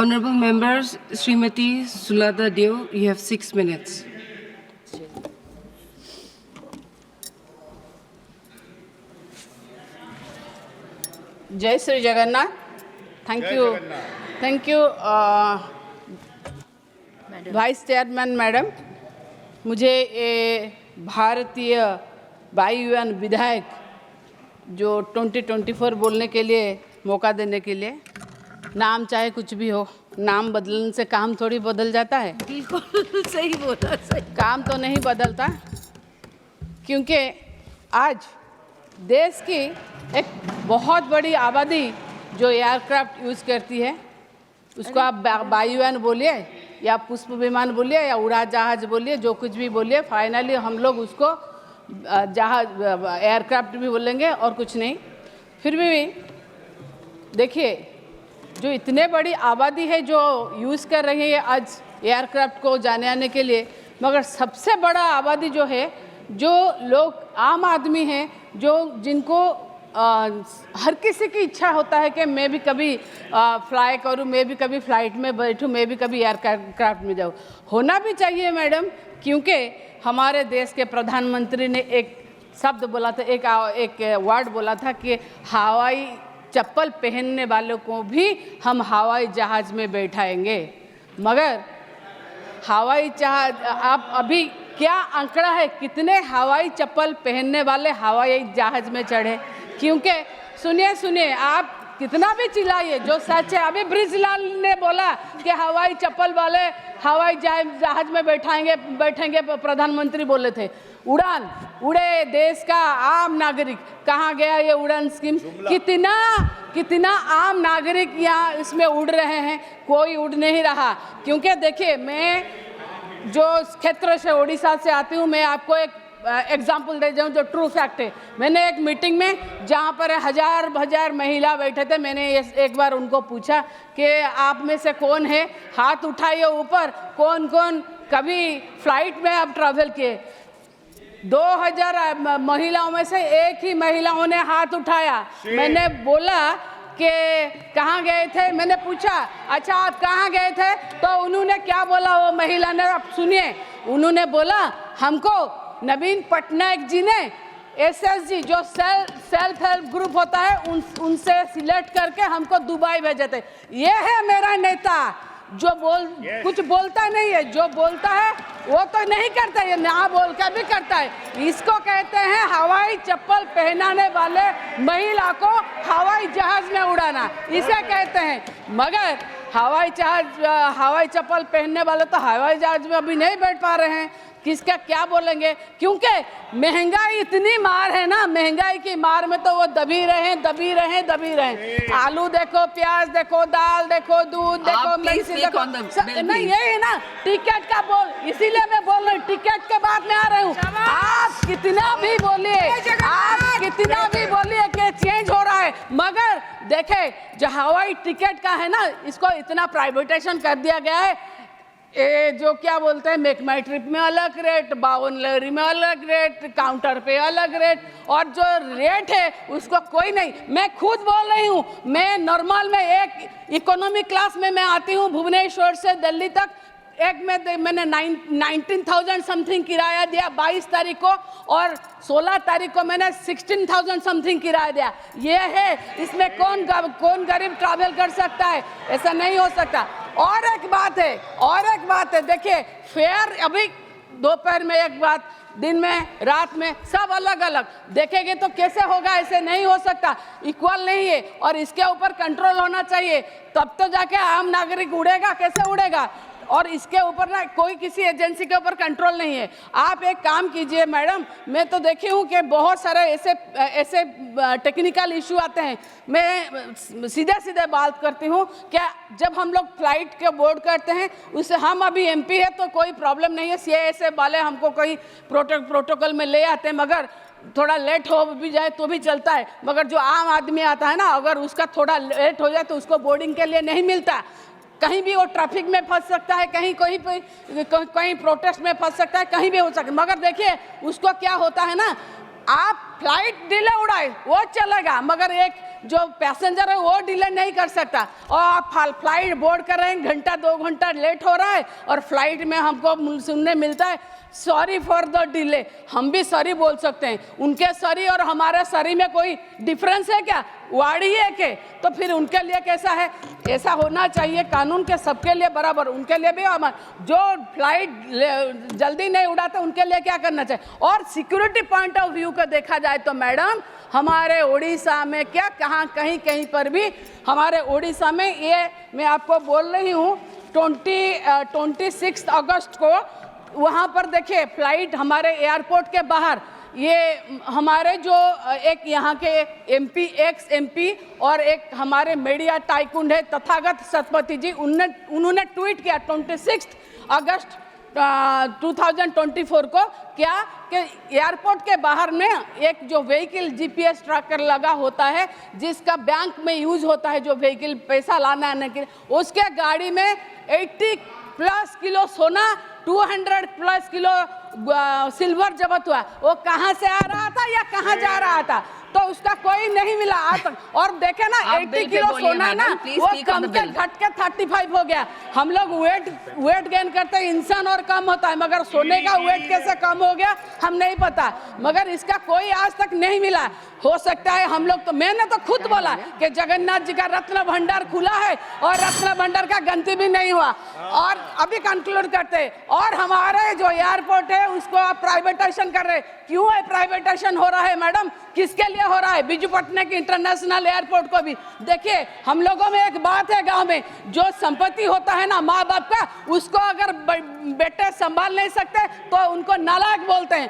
Honorable members, Srimati Sulada Deo, you have 6 minutes. जय Shri Jagannath. Thank you vice chairman madam. मुझे भारतीय वायुयान विधायक जो 2024 बोलने के लिए मौका देने के लिए, नाम चाहे कुछ भी हो, नाम बदलने से काम थोड़ी बदल जाता है. बिल्कुल सही बोला. सही. काम तो नहीं बदलता, क्योंकि आज देश की एक बहुत बड़ी आबादी जो एयरक्राफ्ट यूज़ करती है, उसको आप वायुयान बोलिए या पुष्प विमान बोलिए या उड़ा जहाज बोलिए, जो कुछ भी बोलिए, फाइनली हम लोग उसको जहाज एयरक्राफ्ट भी बोलेंगे और कुछ नहीं. फिर भी देखिए, जो इतने बड़ी आबादी है जो यूज़ कर रही है आज एयरक्राफ्ट को जाने आने के लिए, मगर सबसे बड़ा आबादी जो है, जो लोग आम आदमी हैं, जो जिनको हर किसी की इच्छा होता है कि मैं भी कभी फ्लाई करूं, मैं भी कभी फ्लाइट में बैठूं, मैं भी कभी एयरक्राफ्ट में जाऊं. होना भी चाहिए मैडम, क्योंकि हमारे देश के प्रधानमंत्री ने एक शब्द बोला था, एक वर्ड बोला था कि हवाई चप्पल पहनने वालों को भी हम हवाई जहाज़ में बैठाएंगे. मगर हवाई जहाज, आप अभी क्या आंकड़ा है कितने हवाई चप्पल पहनने वाले हवाई जहाज में चढ़े? क्योंकि सुनिए, आप कितना भी चिल्लाइए, जो सच है, अभी ब्रिजलाल ने बोला कि हवाई चप्पल वाले हवाई जहाज में बैठेंगे प्रधानमंत्री बोले थे. उड़े देश का आम नागरिक, कहाँ गया ये उड़ान स्कीम? कितना आम नागरिक यहाँ इसमें उड़ रहे हैं, कोई उड़ नहीं रहा. क्योंकि देखिए, मैं जो क्षेत्र से उड़ीसा से आती हूँ, मैं आपको एक एग्जाम्पल दे जाऊँ जो ट्रू फैक्ट है. मैंने एक मीटिंग में जहाँ पर हजार महिला बैठे थे, मैंने एक बार उनको पूछा कि आप में से कौन है, हाथ उठाइए ऊपर, कौन कभी फ्लाइट में आप ट्रैवल किए? 2000 महिलाओं में से एक ही महिलाओं ने हाथ उठाया. मैंने बोला कि कहाँ गए थे, मैंने पूछा अच्छा आप कहाँ गए थे, तो उन्होंने क्या बोला, वो महिला ने, आप सुनिए, उन्होंने बोला हमको नवीन पटनायक जी ने SSG जो सेल्फ हेल्प ग्रुप होता है उनसे सिलेक्ट करके हमको दुबई भेजे थे. ये है मेरा नेता जो कुछ बोलता नहीं है, जो बोलता है वो तो नहीं करता है, ना बोल कर भी करता है. इसको कहते हैं हवाई चप्पल पहनाने वाले महिला को हवाई जहाज में उड़ाना, इसे कहते हैं. मगर हवाई चप्पल पहनने वाले तो हवाई जहाज में अभी नहीं बैठ पा रहे हैं. किसका क्या बोलेंगे? क्योंकि महंगाई इतनी मार है ना, महंगाई की मार में तो वो दबी रहे. आलू देखो, प्याज देखो, दाल देखो, दूध देखो, मिर्ची देखो, नहीं यही है ना टिकट का बोल, इसीलिए मैं बोल रही हूँ, टिकट के बाद में आ रही हूँ. आप कितना भी बोलिए कि चेंज हो रहा है, मगर देखे जो हवाई टिकट का है ना, इसको इतना प्राइवेटाइजेशन कर दिया गया है. जो क्या बोलते हैं, मेक माई ट्रिप में अलग रेट, बावन लहरी में अलग रेट, काउंटर पे अलग रेट, और जो रेट है उसको कोई नहीं. मैं खुद बोल रही हूँ, मैं नॉर्मल में एक इकोनॉमी क्लास में मैं आती hूँ भुवनेश्वर से दिल्ली तक, एक में मैंने 19,000 समथिंग किराया दिया 22 तारीख को, और 16 तारीख को मैंने 16,000 समथिंग किराया दिया. ये है, इसमें कौन गरीब ट्रैवल कर सकता है? ऐसा नहीं हो सकता. और एक बात है, देखिए फेयर अभी दोपहर में एक बात, दिन में, रात में, सब अलग देखेंगे तो कैसे होगा? ऐसे नहीं हो सकता, इक्वल नहीं है, और इसके ऊपर कंट्रोल होना चाहिए, तब तो जाके आम नागरिक उड़ेगा. कैसे उड़ेगा? और इसके ऊपर ना कोई किसी एजेंसी के ऊपर कंट्रोल नहीं है. आप एक काम कीजिए मैडम, मैं तो देखी हूँ कि बहुत सारे ऐसे टेक्निकल इशू आते हैं. मैं सीधे बात करती हूँ क्या, जब हम लोग फ्लाइट के बोर्ड करते हैं, उससे हम अभी MP है तो कोई प्रॉब्लम नहीं है, CISF वाले हमको कोई प्रोटोकॉल में ले आते हैं, मगर थोड़ा लेट हो भी जाए तो भी चलता है. मगर जो आम आदमी आता है ना, अगर उसका थोड़ा लेट हो जाए तो उसको बोर्डिंग के लिए नहीं मिलता. कहीं भी वो ट्रैफिक में फंस सकता है, कहीं प्रोटेस्ट में फंस सकता है, कहीं भी हो सकता है. मगर देखिए उसको क्या होता है ना, आप फ्लाइट डिले उड़ाए वो चलेगा, मगर एक जो पैसेंजर है वो डिले नहीं कर सकता। और आप फ्लाइट बोर्ड कर रहे हैं, घंटा 2 घंटा लेट हो रहा है और फ्लाइट में हमको सुनने मिलता है सॉरी फॉर द डिले। हम भी सॉरी बोल सकते हैं, उनके सॉरी और हमारे सॉरी में कोई डिफरेंस है क्या? वाड़ी है के? तो फिर उनके लिए कैसा है? ऐसा होना चाहिए कानून के सबके लिए बराबर, उनके लिए भी जो फ्लाइट जल्दी नहीं उड़ाते उनके लिए क्या करना चाहिए। और सिक्योरिटी पॉइंट ऑफ व्यू को देखा जाए तो मैडम हमारे उड़ीसा में क्या कहीं पर भी हमारे उड़ीसा में ये मैं आपको बोल रही हूँ 26 अगस्त को वहाँ पर देखिए फ्लाइट हमारे एयरपोर्ट के बाहर ये हमारे जो एक यहाँ के एक्स एमपी और एक हमारे मीडिया टाइकून है तथागत सतपथी जी, उन्होंने ट्वीट किया 26 अगस्त 2024 को क्या कि एयरपोर्ट के बाहर में एक जो व्हीकल जीपीएस ट्रैकर लगा होता है जिसका बैंक में यूज होता है, जो व्हीकल पैसा लाना आने के लिए, उसके गाड़ी में 80+ किलो सोना 200+ किलो सिल्वर जब्त हुआ। वो कहाँ से आ रहा था या कहाँ जा रहा था तो उसका कोई नहीं मिला आज तक। और देखे ना 80 किलो सोना ना वो कम के घट के 35 हो गया। हम लोग वेट गेन करते हैं, इंसान और कम होता है, मगर सोने का वेट कैसे कम हो गया हम नहीं पता, मगर इसका कोई आज तक नहीं मिला। हो सकता है हम लोग तो, मैंने तो खुद बोला कि जगन्नाथ जी का रत्न भंडार खुला है और रत्न भंडार का गंती भी नहीं हुआ। और अभी कंक्लूड करते हैं, और हमारे जो एयरपोर्ट है उसको आप प्राइवेटाइजेशन कर रहे हैं। क्यों है प्राइवेटाइजेशन हो रहा है मैडम? किसके लिए हो रहा है? बिजू पटनायक इंटरनेशनल एयरपोर्ट को भी देखिए। हम लोगों में एक बात है, गांव में जो संपत्ति होता है ना माँ बाप का, उसको अगर बेटे संभाल नहीं सकते तो उनको नालायक बोलते हैं।